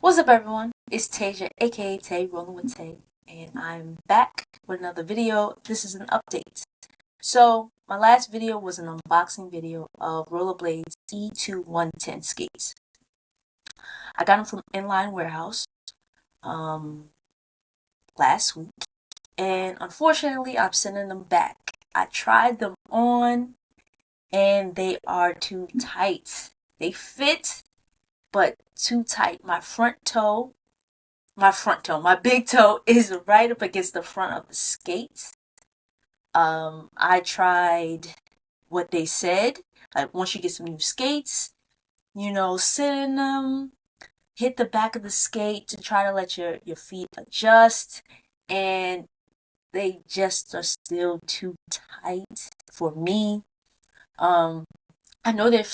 What's up, everyone? It's Tasia, aka Tay, rolling with Tay, and I'm back with another video. This is an update. So, my last video was an unboxing video of Rollerblade E2 110 skates. I got them from Inline Warehouse last week, and unfortunately, I'm sending them back. I tried them on, and they are too tight. They fit, but too tight. My big toe is right up against the front of the skates. I tried what they said, like once you get some new skates, sit in them, hit the back of the skate to try to let your feet adjust, and they just are still too tight for me. I know they're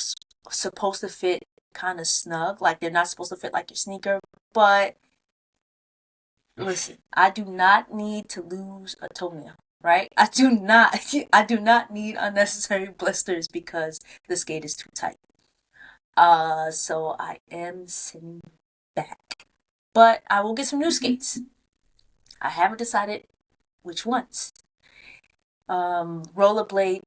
supposed to fit kind of snug, like they're not supposed to fit like your sneaker, but listen, I do not need to lose a toenail, right? I do not need unnecessary blisters because the skate is too tight. So I am sitting back. But I will get some new skates. I haven't decided which ones. Rollerblade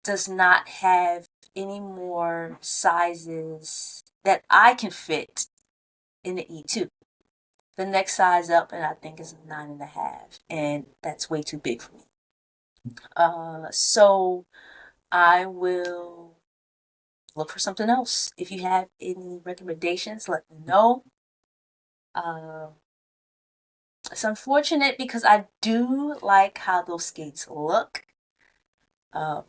does not have any more sizes that I can fit in the E2. The next size up, and I think is 9.5, and that's way too big for me. So I will look for something else. If you have any recommendations, let me know. It's unfortunate because I do like how those skates look. Um,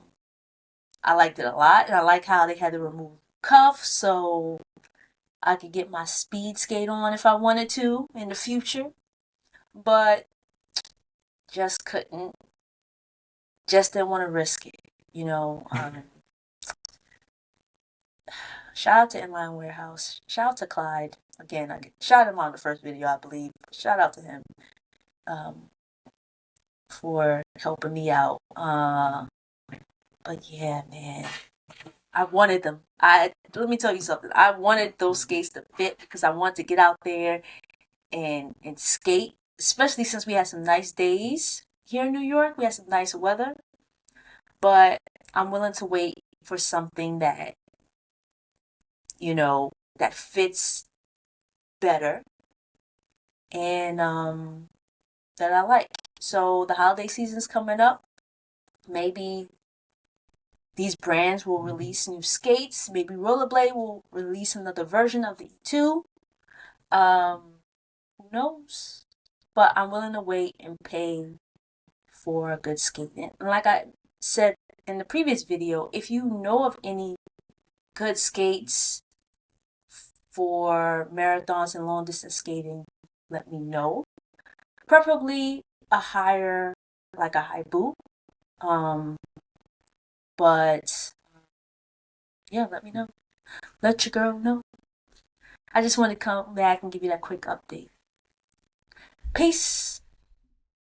I liked it a lot, and I like how they had to remove cuff so I could get my speed skate on if I wanted to in the future, but just couldn't. Just didn't want to risk it, you know. Shout out to Inline Warehouse. Shout out to Clyde. Again, I shout him on the first video, I believe. Shout out to him for helping me out. But yeah, man, I wanted them. Let me tell you something. I wanted those skates to fit because I wanted to get out there and skate, especially since we had some nice days here in New York. We had some nice weather, but I'm willing to wait for something that that fits better and that I like. So the holiday season's coming up. Maybe these brands will release new skates. Maybe Rollerblade will release another version of the E2. Who knows? But I'm willing to wait and pay for a good skate. And like I said in the previous video, if you know of any good skates for marathons and long distance skating, let me know. Preferably like a high boot. But yeah, let me know. Let your girl know. I just want to come back and give you that quick update. Peace.